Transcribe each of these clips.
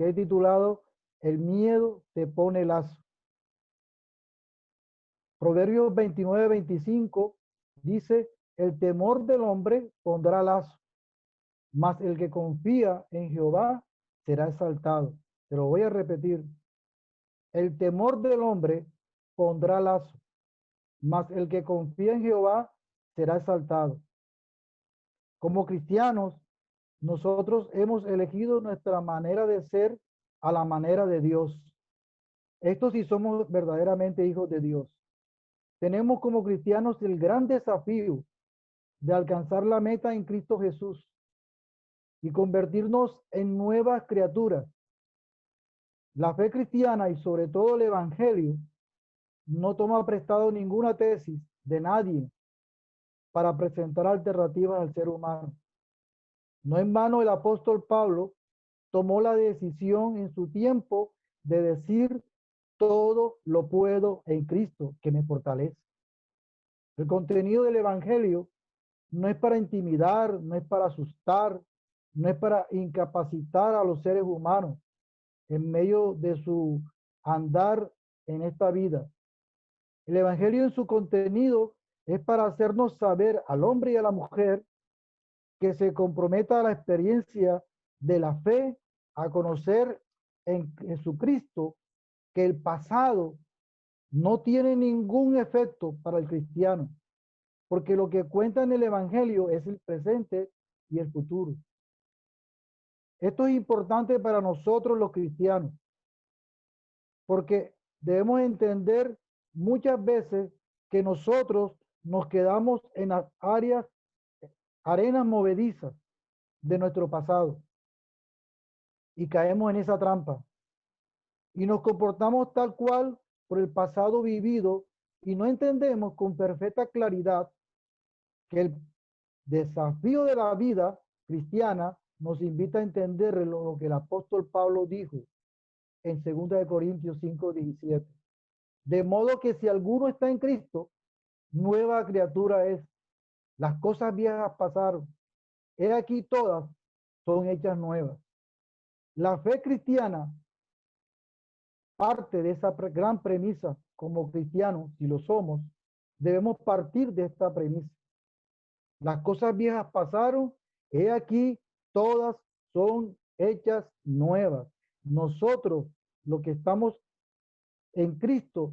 que he titulado El miedo te pone lazo. Proverbios 29-25 dice, el temor del hombre pondrá lazo, mas el que confía en Jehová será exaltado. Te lo voy a repetir. El temor del hombre pondrá lazo, mas el que confía en Jehová será exaltado. Como cristianos, nosotros hemos elegido nuestra manera de ser a la manera de Dios. Esto sí somos verdaderamente hijos de Dios. Tenemos como cristianos el gran desafío de alcanzar la meta en Cristo Jesús y convertirnos en nuevas criaturas. La fe cristiana y sobre todo el evangelio no toma prestado ninguna tesis de nadie para presentar alternativas al ser humano. No en vano el apóstol Pablo tomó la decisión en su tiempo de decir, todo lo puedo en Cristo que me fortalece. El contenido del evangelio no es para intimidar, no es para asustar, no es para incapacitar a los seres humanos en medio de su andar en esta vida. El evangelio en su contenido es para hacernos saber al hombre y a la mujer que se comprometa a la experiencia de la fe, a conocer en Jesucristo que el pasado no tiene ningún efecto para el cristiano, porque lo que cuenta en el evangelio es el presente y el futuro. Esto es importante para nosotros los cristianos, porque debemos entender muchas veces que nosotros nos quedamos en las arenas movedizas de nuestro pasado y caemos en esa trampa y nos comportamos tal cual por el pasado vivido y no entendemos con perfecta claridad que el desafío de la vida cristiana nos invita a entender lo que el apóstol Pablo dijo en 2 Corintios 5:17. De modo que si alguno está en Cristo, nueva criatura es. Las cosas viejas pasaron. He aquí todas son hechas nuevas. La fe cristiana parte de esa gran premisa. Como cristianos, si lo somos, debemos partir de esta premisa. Las cosas viejas pasaron, he aquí todas son hechas nuevas. Nosotros, los que estamos en Cristo,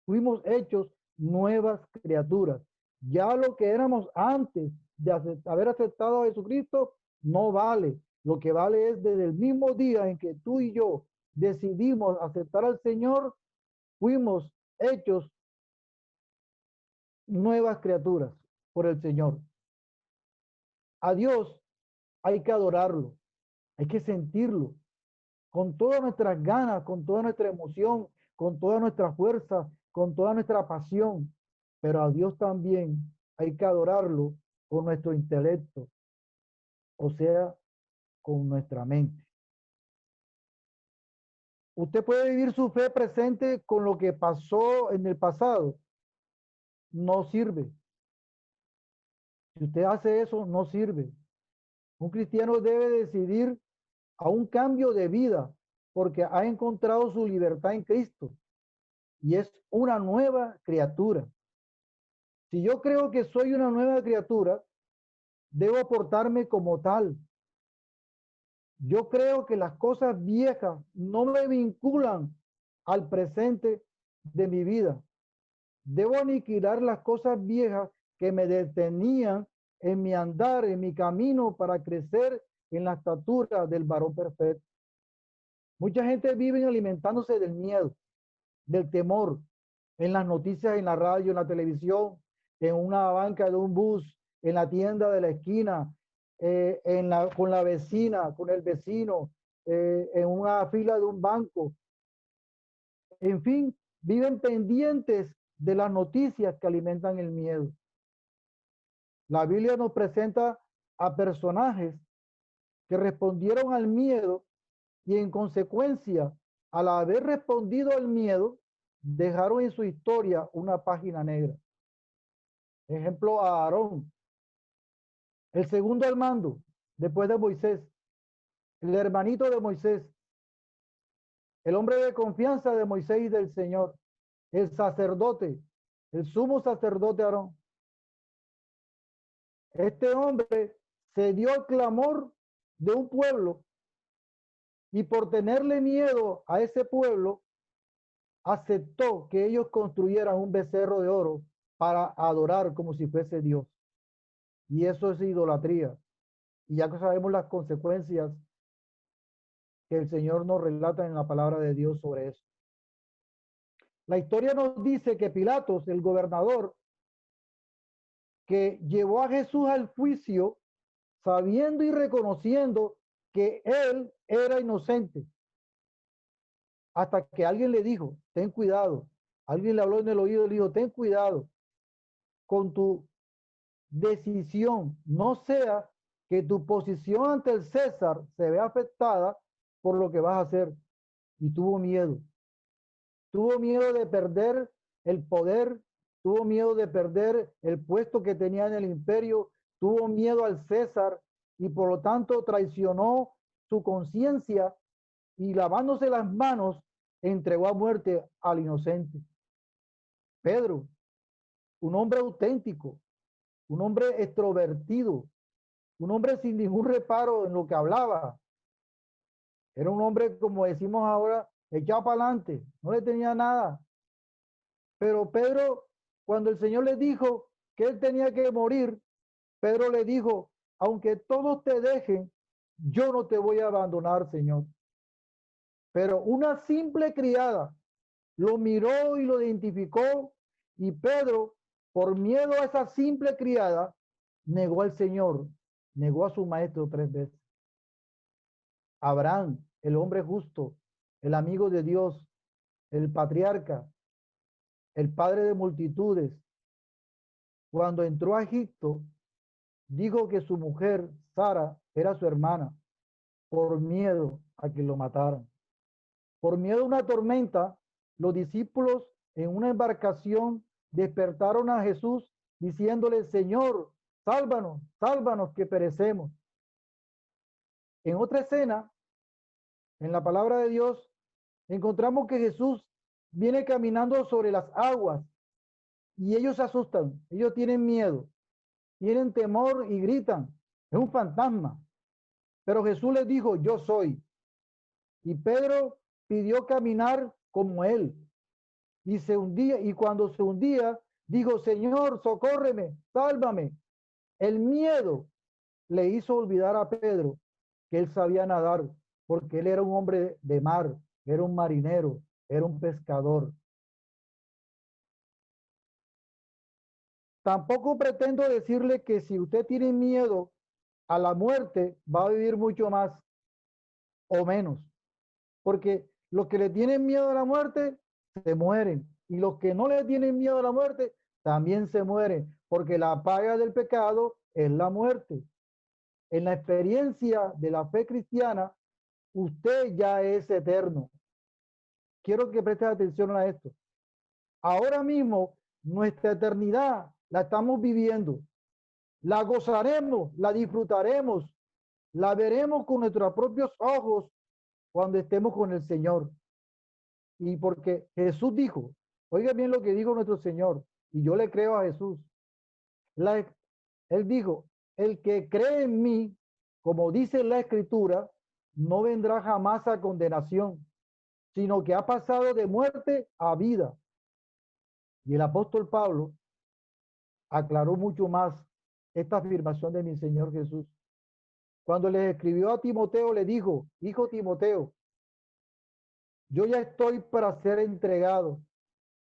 fuimos hechos nuevas criaturas. Ya lo que éramos antes de haber aceptado a Jesucristo no vale. Lo que vale es desde el mismo día en que tú y yo decidimos aceptar al Señor, fuimos hechos nuevas criaturas por el Señor. A Dios hay que adorarlo, hay que sentirlo con todas nuestras ganas, con toda nuestra emoción, con toda nuestra fuerza, con toda nuestra pasión. Pero a Dios también hay que adorarlo con nuestro intelecto, o sea, con nuestra mente. Usted puede vivir su fe presente con lo que pasó en el pasado. No sirve. Si usted hace eso, no sirve. Un cristiano debe decidir a un cambio de vida porque ha encontrado su libertad en Cristo y es una nueva criatura. Si yo creo que soy una nueva criatura, debo portarme como tal. Yo creo que las cosas viejas no me vinculan al presente de mi vida. Debo aniquilar las cosas viejas que me detenían en mi andar, en mi camino para crecer en la estatura del varón perfecto. Mucha gente vive alimentándose del miedo, del temor, en las noticias, en la radio, en la televisión, en una banca de un bus, en la tienda de la esquina, con la vecina, con el vecino, en una fila de un banco. En fin, viven pendientes de las noticias que alimentan el miedo. La Biblia nos presenta a personajes que respondieron al miedo y en consecuencia, al haber respondido al miedo, dejaron en su historia una página negra. Ejemplo, a Aarón, el segundo al mando, después de Moisés, el hermanito de Moisés, el hombre de confianza de Moisés y del Señor, el sacerdote, el sumo sacerdote Aarón. Este hombre se dio al clamor de un pueblo y por tenerle miedo a ese pueblo, aceptó que ellos construyeran un becerro de oro para adorar como si fuese Dios. Y eso es idolatría. Y ya que sabemos las consecuencias que el Señor nos relata en la palabra de Dios sobre eso. La historia nos dice que Pilatos, el gobernador, que llevó a Jesús al juicio, sabiendo y reconociendo que él era inocente, hasta que alguien le dijo, ten cuidado. Alguien le habló en el oído y le dijo, ten cuidado con tu decisión, no sea que tu posición ante el César se vea afectada por lo que vas a hacer. Y tuvo miedo. Tuvo miedo de perder el poder, tuvo miedo de perder el puesto que tenía en el imperio, tuvo miedo al César y por lo tanto traicionó su conciencia y lavándose las manos entregó a muerte al inocente. Pedro, un hombre auténtico, un hombre extrovertido, un hombre sin ningún reparo en lo que hablaba. Era un hombre, como decimos ahora, echado para adelante, no le tenía nada. Pero Pedro, cuando el Señor le dijo que él tenía que morir, Pedro le dijo, aunque todos te dejen, yo no te voy a abandonar, Señor. Pero una simple criada lo miró y lo identificó y Pedro, por miedo a esa simple criada, negó al Señor, negó a su maestro 3 veces. Abraham, el hombre justo, el amigo de Dios, el patriarca, el padre de multitudes, cuando entró a Egipto, dijo que su mujer, Sara, era su hermana, por miedo a que lo mataran. Por miedo a una tormenta, los discípulos en una embarcación despertaron a Jesús diciéndole, Señor, sálvanos, sálvanos que perecemos. En otra escena, en la palabra de Dios, encontramos que Jesús viene caminando sobre las aguas y ellos se asustan, ellos tienen miedo, tienen temor y gritan, es un fantasma. Pero Jesús les dijo, yo soy. Y Pedro pidió caminar como él. Y se hundía, y cuando se hundía, dijo, Señor, socórreme, sálvame. El miedo le hizo olvidar a Pedro que él sabía nadar, porque él era un hombre de mar, era un marinero, era un pescador. Tampoco pretendo decirle que si usted tiene miedo a la muerte, va a vivir mucho más o menos, porque los que le tienen miedo a la muerte se mueren y los que no le tienen miedo a la muerte también se mueren, porque la paga del pecado es la muerte. En la experiencia de la fe cristiana, usted ya es eterno. Quiero que prestes atención a esto. Ahora mismo, nuestra eternidad la estamos viviendo. La gozaremos, la disfrutaremos, la veremos con nuestros propios ojos cuando estemos con el Señor. Y porque Jesús dijo, oiga bien lo que dijo nuestro Señor, y yo le creo a Jesús. Él dijo, el que cree en mí, como dice la Escritura, no vendrá jamás a condenación, sino que ha pasado de muerte a vida. Y el apóstol Pablo aclaró mucho más esta afirmación de mi Señor Jesús. Cuando le escribió a Timoteo, le dijo, hijo Timoteo, yo ya estoy para ser entregado.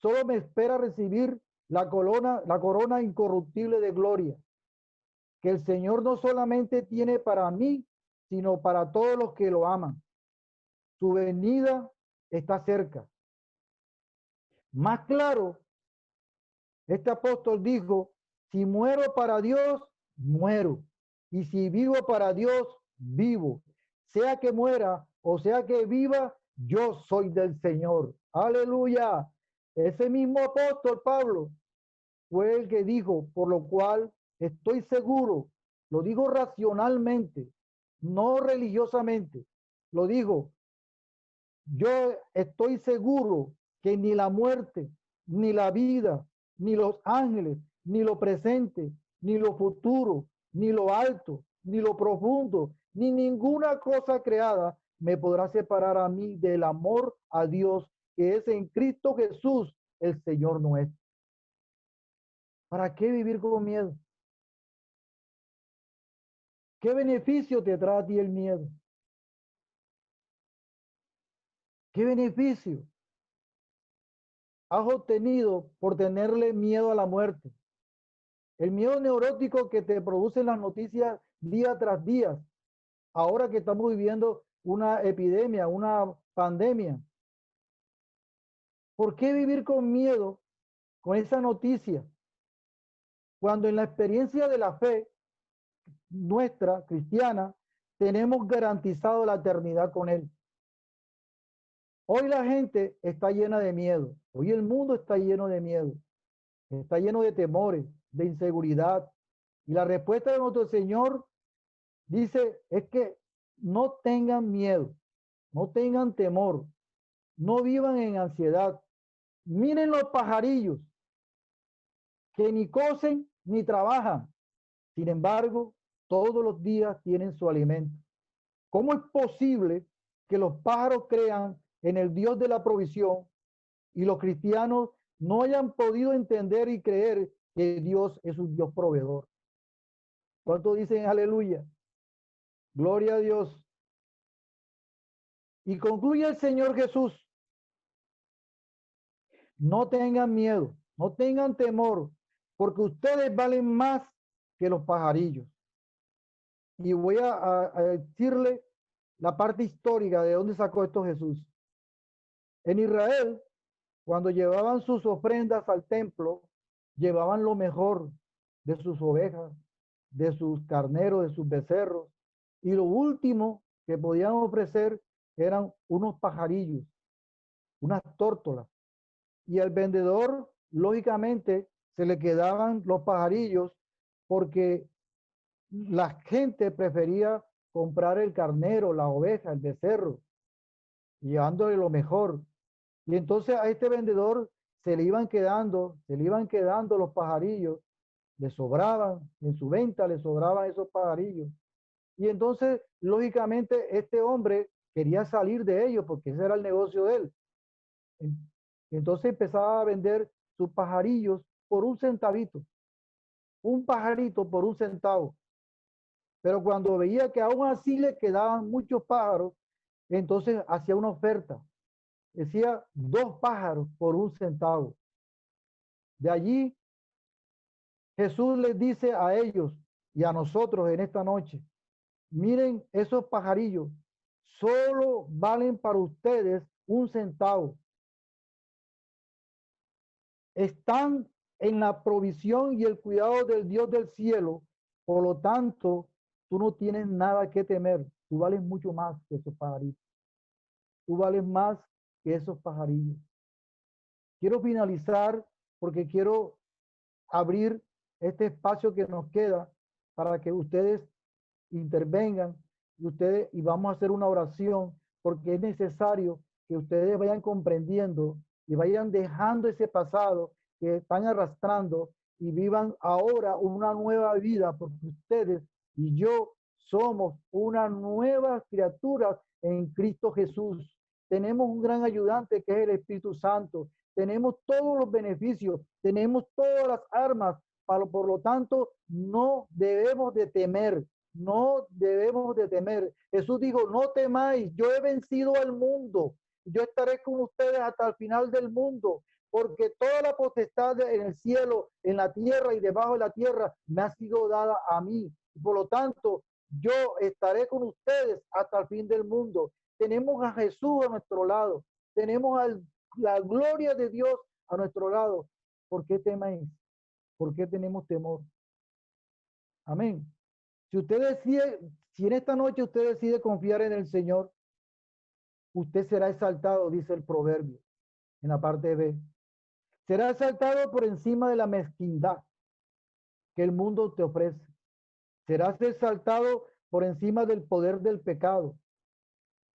Solo me espera recibir la corona incorruptible de gloria, que el Señor no solamente tiene para mí, sino para todos los que lo aman. Su venida está cerca. Más claro, este apóstol dijo, si muero para Dios, muero. Y si vivo para Dios, vivo. Sea que muera o sea que viva, yo soy del Señor. Aleluya. Ese mismo apóstol Pablo fue el que dijo, por lo cual estoy seguro, lo digo racionalmente, no religiosamente, lo digo, Yo estoy seguro que ni la muerte, ni la vida, ni los ángeles, ni lo presente, ni lo futuro, ni lo alto, ni lo profundo, ni ninguna cosa creada me podrá separar a mí del amor a Dios que es en Cristo Jesús, el Señor nuestro. ¿Para qué vivir con miedo? ¿Qué beneficio te trae a ti el miedo? ¿Qué beneficio has obtenido por tenerle miedo a la muerte? El miedo neurótico que te producen las noticias día tras día, ahora que estamos viviendo una epidemia, una pandemia. ¿Por qué vivir con miedo con esa noticia? Cuando en la experiencia de la fe nuestra, cristiana, tenemos garantizado la eternidad con Él. Hoy la gente está llena de miedo. Hoy el mundo está lleno de miedo. Está lleno de temores, de inseguridad. Y la respuesta de nuestro Señor dice es que no tengan miedo, no tengan temor, no vivan en ansiedad. Miren los pajarillos que ni cosen ni trabajan. Sin embargo, todos los días tienen su alimento. ¿Cómo es posible que los pájaros crean en el Dios de la provisión y los cristianos no hayan podido entender y creer que Dios es un Dios proveedor? ¿Cuántos dicen aleluya? Gloria a Dios. Y concluye el Señor Jesús: no tengan miedo, no tengan temor, porque ustedes valen más que los pajarillos. Y voy a decirle la parte histórica de dónde sacó esto Jesús. En Israel, cuando llevaban sus ofrendas al templo, llevaban lo mejor de sus ovejas, de sus carneros, de sus becerros. Y lo último que podían ofrecer eran unos pajarillos, unas tórtolas. Y al vendedor, lógicamente, se le quedaban los pajarillos porque la gente prefería comprar el carnero, la oveja, el becerro, llevándole lo mejor. Y entonces a este vendedor se le iban quedando los pajarillos, le sobraban, en su venta le sobraban esos pajarillos. Y entonces, lógicamente, este hombre quería salir de ellos porque ese era el negocio de él. Entonces empezaba a vender sus pajarillos por un centavito, un pajarito por un centavo. Pero cuando veía que aún así le quedaban muchos pájaros, entonces hacía una oferta. Decía 2 pájaros por un centavo. De allí Jesús les dice a ellos y a nosotros en esta noche: miren esos pajarillos, solo valen para ustedes un centavo. Están en la provisión y el cuidado del Dios del cielo. Por lo tanto, tú no tienes nada que temer. Tú vales mucho más que esos pajaritos. Tú vales más que esos pajarillos. Quiero finalizar porque quiero abrir este espacio que nos queda para que ustedes intervengan y vamos a hacer una oración, porque es necesario que ustedes vayan comprendiendo y vayan dejando ese pasado que están arrastrando y vivan ahora una nueva vida, porque ustedes y yo somos una nueva criatura en Cristo Jesús. Tenemos un gran ayudante que es el Espíritu Santo. Tenemos todos los beneficios, tenemos todas las armas, por lo tanto, no debemos de temer. No debemos de temer. Jesús dijo: no temáis, yo he vencido al mundo. Yo estaré con ustedes hasta el final del mundo, porque toda la potestad en el cielo, en la tierra y debajo de la tierra me ha sido dada a mí. Por lo tanto, yo estaré con ustedes hasta el fin del mundo. Tenemos a Jesús a nuestro lado. Tenemos la gloria de Dios a nuestro lado. ¿Por qué teméis? ¿Por qué tenemos temor? Amén. Si usted decide, si en esta noche usted decide confiar en el Señor, usted será exaltado, dice el proverbio, en la parte B. Será exaltado por encima de la mezquindad que el mundo te ofrece. Serás exaltado por encima del poder del pecado.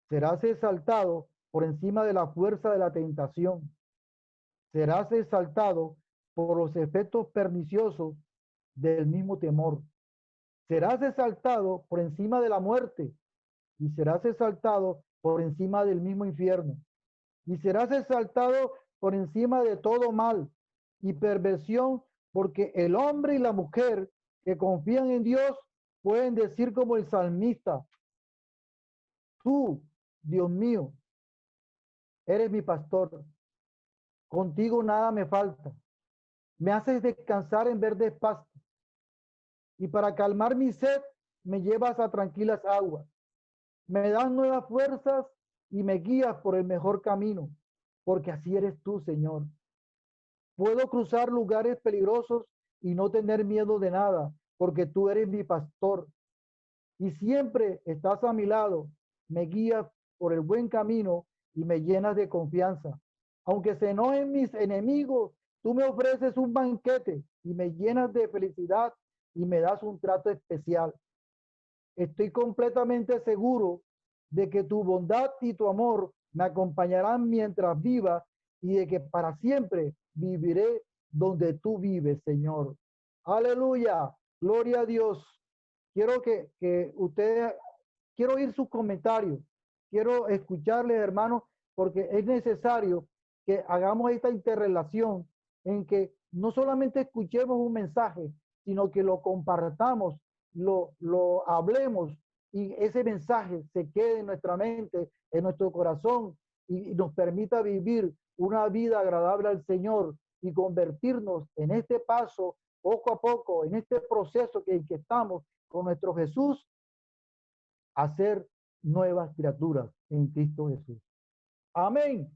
Serás exaltado por encima de la fuerza de la tentación. Serás exaltado por los efectos perniciosos del mismo temor. Serás exaltado por encima de la muerte y serás exaltado por encima del mismo infierno. Y serás exaltado por encima de todo mal y perversión, porque el hombre y la mujer que confían en Dios pueden decir como el salmista: tú, Dios mío, eres mi pastor, contigo nada me falta, me haces descansar en verdes pastos, y para calmar mi sed me llevas a tranquilas aguas, me das nuevas fuerzas y me guías por el mejor camino, porque así eres tú, Señor. Puedo cruzar lugares peligrosos y no tener miedo de nada, porque tú eres mi pastor y siempre estás a mi lado, me guías por el buen camino y me llenas de confianza. Aunque se enojen mis enemigos, tú me ofreces un banquete y me llenas de felicidad y me das un trato especial. Estoy completamente seguro de que tu bondad y tu amor me acompañarán mientras viva y de que para siempre viviré donde tú vives, Señor. Aleluya, gloria a Dios. Quiero que ustedes, quiero oír sus comentarios, quiero escucharles, hermanos, porque es necesario que hagamos esta interrelación en que no solamente escuchemos un mensaje, sino que lo compartamos, lo hablemos y ese mensaje se quede en nuestra mente, en nuestro corazón y nos permita vivir una vida agradable al Señor y convertirnos en este paso poco a poco, en este proceso que estamos con nuestro Jesús, a ser nuevas criaturas en Cristo Jesús. Amén.